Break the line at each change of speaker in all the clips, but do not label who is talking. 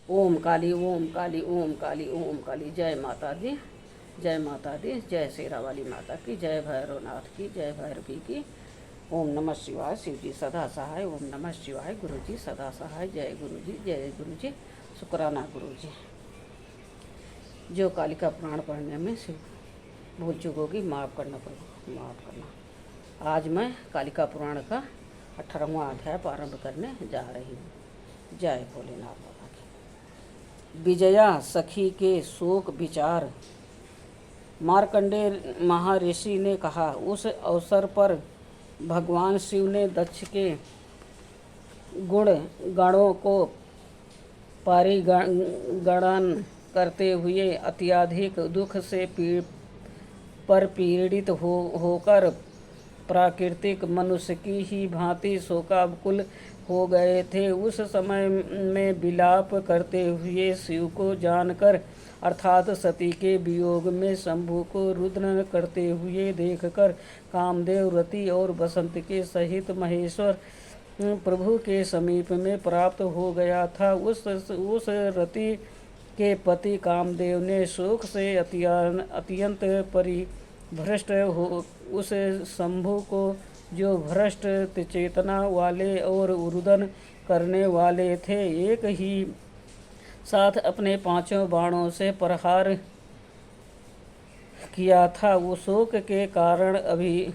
ओम काली ओम काली ओम काली ओम काली। जय माता दी, जय माता दी, जय शेरा वाली माता की, जय भैरवनाथ की, जय भैरवी की। ओम नमः शिवाय। शिव जी सदा सहाय। ओम नमः शिवाय। गुरु जी सदा सहाय। जय गुरु जी, जय गुरु जी। शुक्राना गुरु जी। जो कालिका पुराण पढ़ने में शिव भूल चूक होगी माफ़ करना प्रभु, माफ़ करना। आज मैं कालिका पुराण का 18वां अध्याय प्रारंभ करने जा रही हूँ। जय भोलेनाथ बाबा की। विजया सखी के शोक विचार। मार्कंडेय महर्षि ने कहा, उस अवसर पर भगवान शिव ने दक्ष के गुण गणों को परिगणन करते हुए अत्यधिक दुख से पीड़ित होकर प्राकृतिक मनुष्य की ही भांति शोकाकुल हो गए थे। उस समय में विलाप करते हुए शिव को जानकर अर्थात सती के वियोग में शंभु को रुद्र करते हुए देखकर कामदेव रति और बसंत के सहित महेश्वर प्रभु के समीप में प्राप्त हो गया था। उस रति के पति कामदेव ने शोक से अत्यंत परिभ्रष्ट हो उस शंभु को, जो भ्रष्ट चेतना वाले और रुदन करने वाले थे, एक ही साथ अपने 5 बाणों से प्रहार किया था। वो शोक के कारण अभी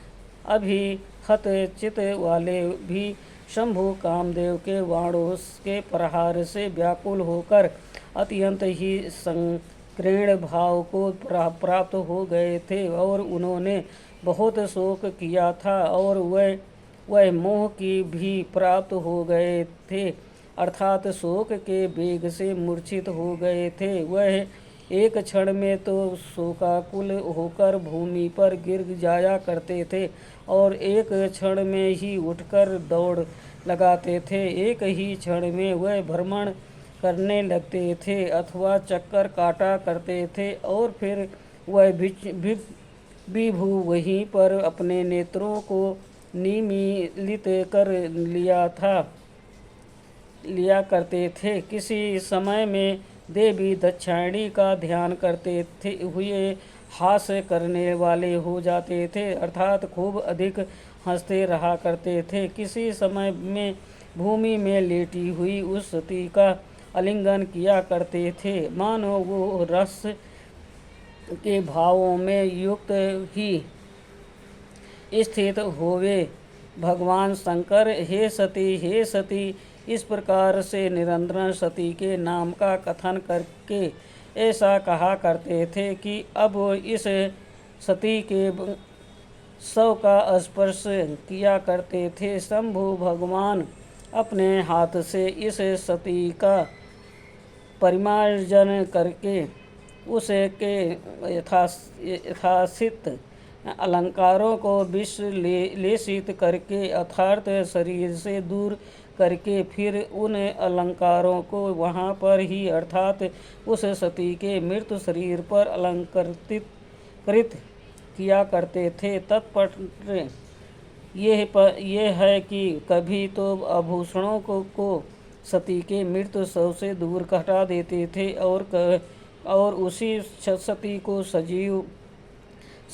हत चित वाले भी शंभु कामदेव के बाणों के प्रहार से व्याकुल होकर अत्यंत ही संकीर्ण भाव को प्राप्त हो गए थे और उन्होंने बहुत शोक किया था और वह मोह की भी प्राप्त हो गए थे, अर्थात शोक के वेग से मूर्छित हो गए थे। वह एक क्षण में तो शोकाकुल होकर भूमि पर गिर जाया करते थे और एक क्षण में ही उठकर दौड़ लगाते थे। एक ही क्षण में वह भ्रमण करने लगते थे अथवा चक्कर काटा करते थे और फिर वह विभु वहीं पर अपने नेत्रों को निमीलित कर लिया करते थे। किसी समय में देवी दक्षायणी का ध्यान करते हुए हास्य करने वाले हो जाते थे, अर्थात खूब अधिक हंसते रहा करते थे। किसी समय में भूमि में लेटी हुई उस सती का आलिंगन किया करते थे, मानो वो रस के भावों में युक्त ही स्थित होवे। भगवान शंकर हे सती इस प्रकार से निरंतर सती के नाम का कथन करके ऐसा कहा करते थे कि अब इस सती के शव का स्पर्श किया करते थे। शंभु भगवान अपने हाथ से इस सती का परिमार्जन करके उसके यथासित अलंकारों को विश्लेषित करके अर्थात शरीर से दूर करके फिर उन अलंकारों को वहाँ पर ही अर्थात उस सती के मृत शरीर पर अलंकृत किया करते थे। तत्पश्चात ये है कि कभी तो आभूषणों को सती के मृत शव से दूर हटा देते थे और उसी सती को सजीव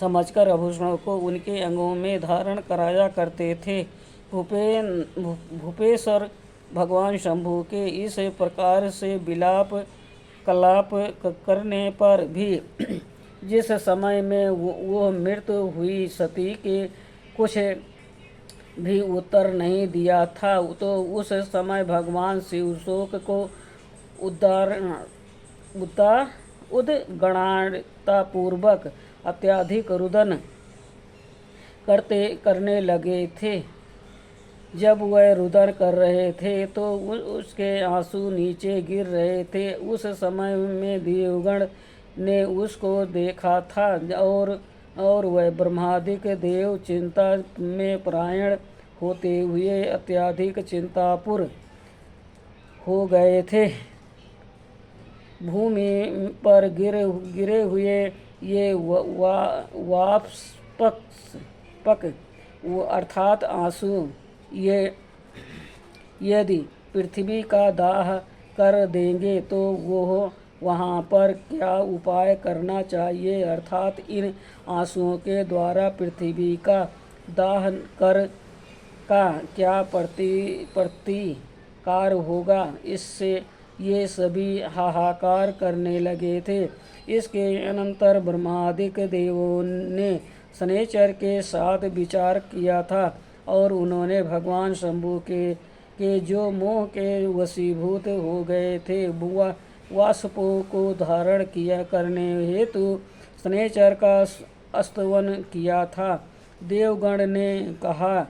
समझकर आभूषणों को उनके अंगों में धारण कराया करते थे। भूपेश्वर भगवान शंभु के इस प्रकार से विलाप कलाप करने पर भी जिस समय में वो मृत्यु हुई सती के कुछ भी उत्तर नहीं दिया था, तो उस समय भगवान शिव शोक को उद्गणाणतापूर्वक अत्यधिक रुदन करने लगे थे। जब वह रुदन कर रहे थे तो उसके आंसू नीचे गिर रहे थे। उस समय में देवगण ने उसको देखा था और वह ब्रह्मादिक देव चिंता में परायण होते हुए अत्यधिक चिंतापुर हो गए थे। भूमि पर गिरे हुए ये वाष्पक अर्थात आंसू ये यदि पृथ्वी का दाह कर देंगे तो वो वहाँ पर क्या उपाय करना चाहिए, अर्थात इन आंसुओं के द्वारा पृथ्वी का दाह कर का क्या प्रतिकार होगा। इससे ये सभी हाहाकार करने लगे थे। इसके अनंतर ब्रह्मादिक देवों ने शनैचर के साथ विचार किया था और उन्होंने भगवान शंभु के जो मोह के वशीभूत हो गए थे वाष्पों को धारण किया करने हेतु शनैचर का स्तवन किया था। देवगण ने कहा,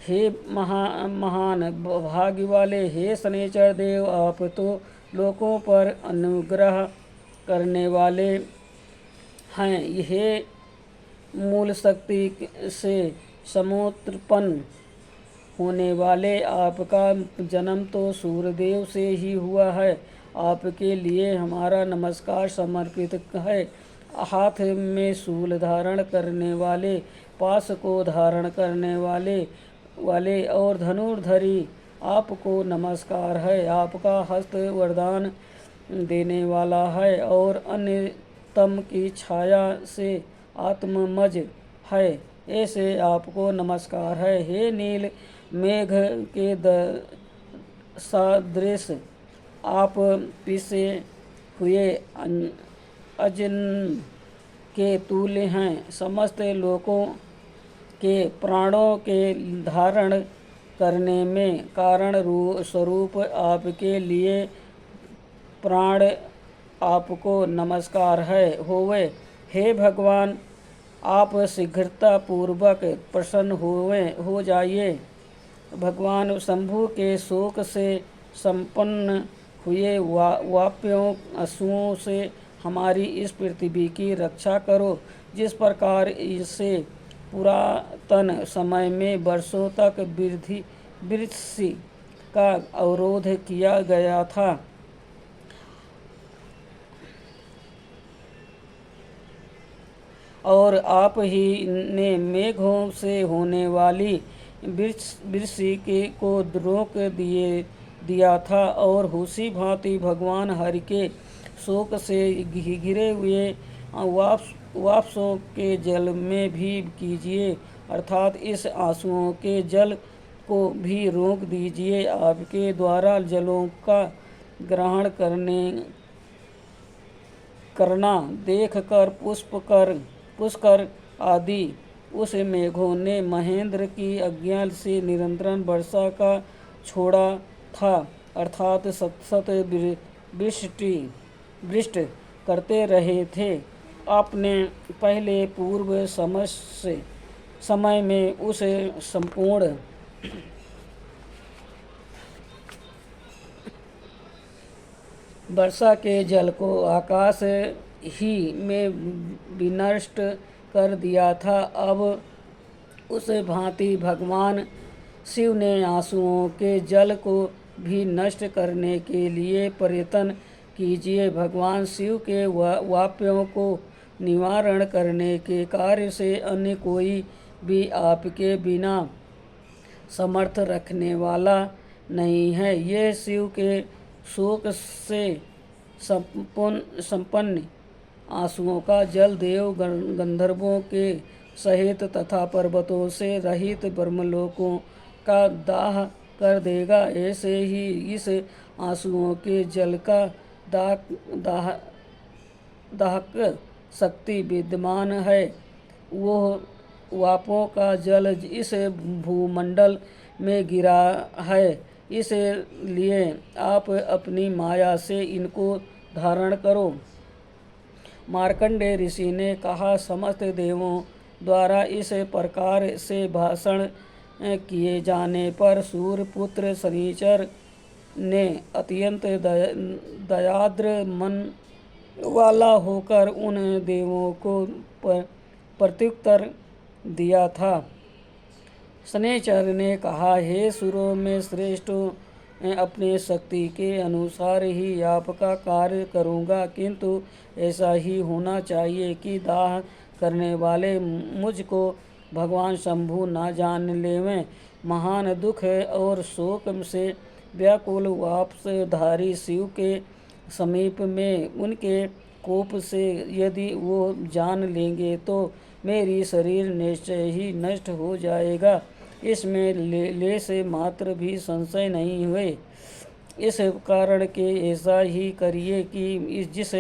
हे महान भाग्य वाले, हे शनैचर देव, आप तो लोकों पर अनुग्रह करने वाले हैं। यह मूल शक्ति से समुत्पन्न होने वाले आपका जन्म तो सूर्यदेव से ही हुआ है। आपके लिए हमारा नमस्कार समर्पित है। हाथ में शूल धारण करने वाले, पाश को धारण करने वाले और धनुर्धरी, आपको नमस्कार है। आपका हस्त वरदान देने वाला है और अन्य तम की छाया से आत्ममज है, ऐसे आपको नमस्कार है। हे नील मेघ के सदृश आप पिसे हुए अजन के तुल्य हैं। समस्त लोकों के प्राणों के धारण करने में कारण स्वरूप आपके लिए प्राण आपको नमस्कार है होवे। हे भगवान, आप शीघ्रता पूर्वक प्रसन्न हो जाइए। भगवान शंभु के शोक से संपन्न हुए वाप्यों आंसुओं से हमारी इस पृथ्वी की रक्षा करो, जिस प्रकार इसे पुरातन समय में वर्षों तक वृष्टि का अवरोध किया गया था। और आप ही ने मेघों से होने वाली वृष्टि को रोक दिया था और उसी भांति भगवान हरि के शोक से घिरे हुए वाष्पों के जल में भी कीजिए, अर्थात इस आंसुओं के जल को भी रोक दीजिए। आपके द्वारा जलों का ग्रहण करना देख कर पुष्कर आदि उस मेघों ने महेंद्र की आज्ञा से निरंतर वर्षा का छोड़ा था, अर्थात सतत वृष्टि करते रहे थे। आपने पहले पूर्व समय में उस संपूर्ण वर्षा के जल को आकाश ही में विनष्ट कर दिया था। अब उस भांति भगवान शिव ने आंसुओं के जल को भी नष्ट करने के लिए प्रयत्न कीजिए। भगवान शिव के वाप्यों को निवारण करने के कार्य से अन्य कोई भी आपके बिना समर्थ रखने वाला नहीं है। यह शिव के शोक से संपन्न आंसुओं का जल देव गंधर्वों के सहित तथा पर्वतों से रहित ब्रह्मलोकों का दाह कर देगा। ऐसे ही इस आंसुओं के जल का दाहक शक्ति विद्यमान है। वो वापों का जल इस भूमंडल में गिरा है, इसलिए आप अपनी माया से इनको धारण करो। मार्कंडेय ऋषि ने कहा, समस्त देवों द्वारा इस प्रकार से भाषण किए जाने पर सूर्यपुत्र शनिचर ने अत्यंत दयाद्र मन वाला होकर उन देवों को प्रत्युत्तर दिया था। शनिचर ने कहा, हे सुरों में श्रेष्ठ, अपने शक्ति के अनुसार ही आपका कार्य करूँगा, किंतु ऐसा ही होना चाहिए कि दाह करने वाले मुझको भगवान शंभु ना जान लेवें। महान दुख और शोक से व्याकुल वापसधारी शिव के समीप में उनके कोप से यदि वो जान लेंगे तो मेरी शरीर निश्चय ही नष्ट हो जाएगा, इसमें ले से मात्र भी संशय नहीं हुए। इस कारण के ऐसा ही करिए कि जिस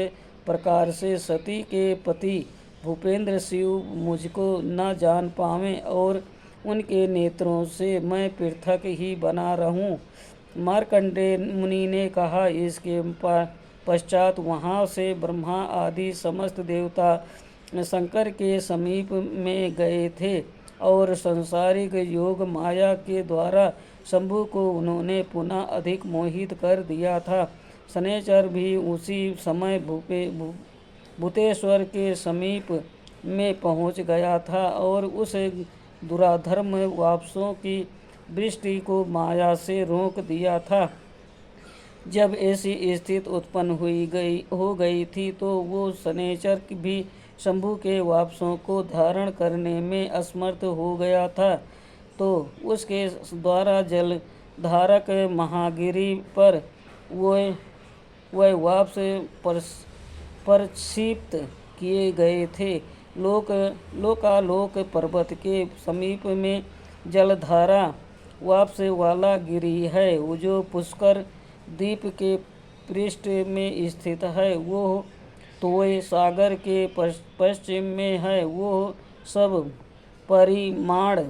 प्रकार से सती के पति भूपेंद्र शिव मुझको न जान पावें और उनके नेत्रों से मैं पृथक ही बना रहूं। मार्कंडेय मुनि ने कहा, इसके पश्चात वहाँ से ब्रह्मा आदि समस्त देवता शंकर के समीप में गए थे और सांसारिक योग माया के द्वारा शंभु को उन्होंने पुनः अधिक मोहित कर दिया था। शनैचर भी उसी समय भूतेश्वर के समीप में पहुंच गया था और उस दुराधर्म वापसों की वृष्टि को माया से रोक दिया था। जब ऐसी स्थिति उत्पन्न हो गई थी तो वो शनैचर भी शंभु के वापसों को धारण करने में असमर्थ हो गया था, तो उसके द्वारा जल धारक महागिरी पर वह वापस प्रक्षिप्त किए गए थे। लोकालोक पर्वत के समीप में जलधारा वापस वाला गिरी है, वो जो पुष्कर द्वीप के पृष्ठ में स्थित है। वो तोय सागर के पश्चिम में है। वो सब परिमाण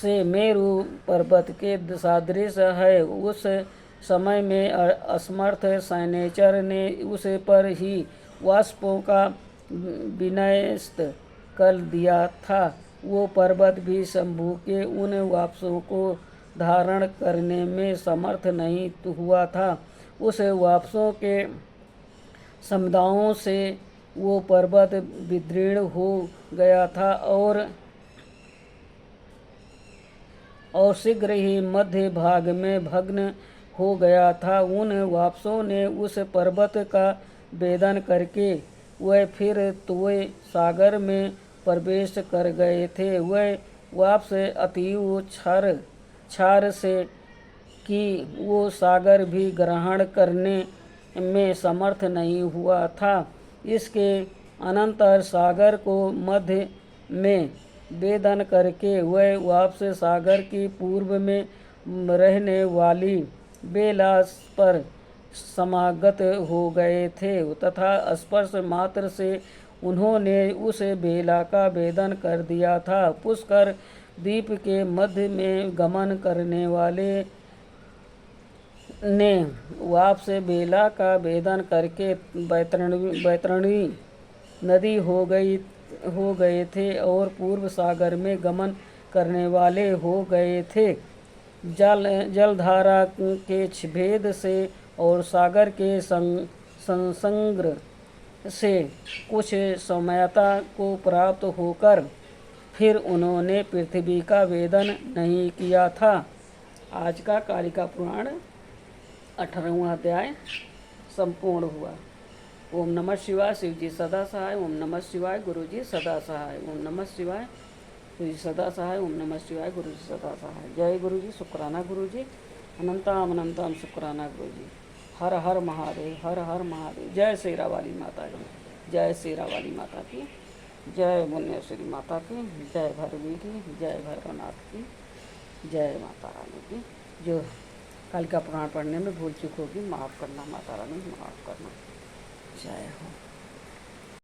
से मेरु पर्वत के सदृश है। उस समय में असमर्थ शनैचर ने उस पर ही वाष्पों का विन्यास कर दिया था। वो पर्वत भी शंभु के उन वाष्पों को धारण करने में समर्थ नहीं हुआ था। उस वाष्पों के समुदायों से वो पर्वत विदीर्ण हो गया था और शीघ्र ही मध्य भाग में भग्न हो गया था। उन वापसों ने उस पर्वत का भेदन करके वह फिर तोय सागर में प्रवेश कर गए थे। वह वापस अतीव क्षार से कि वो सागर भी ग्रहण करने में समर्थ नहीं हुआ था। इसके अनंतर सागर को मध्य में भेदन करके वह वापस सागर की पूर्व में रहने वाली बेला पर समागत हो गए थे तथा स्पर्श मात्र से उन्होंने उस बेला का भेदन कर दिया था। पुष्कर द्वीप के मध्य में गमन करने वाले ने वापस बेला का भेदन करके बैतरणी नदी हो गए थे और पूर्व सागर में गमन करने वाले हो गए थे। जलधारा के भेद से और सागर के संसर्ग से कुछ सौम्यता को प्राप्त होकर फिर उन्होंने पृथ्वी का भेदन नहीं किया था। आज का कालिका पुराण 18वां अध्याय संपूर्ण हुआ। ओम नमः शिवाय। शिव जी सदा सहाय। ओम नमः शिवाय। गुरु जी सदा सहाय। ओम नमः शिवाय। शिव जी सदा सहाय। ओम नमः शिवाय। गुरु जी सदा सहाय। जय गुरु जी। शुक्राना गुरु जी। अनंताम अनंताम शुक्राना गुरु जी। हर हर महादेव। हर हर महादेव। जय शेरा वाली माता की। जय शेरा वाली माता की। जय मुन्नेश्वरी माता की। जय भैरवी की। जय भैरवनाथ की। जय माता रानी की। जो कालिका पुराण पढ़ने में भूल चूक होगी माफ़ करना, माता रानी माफ़ करना। जय हो।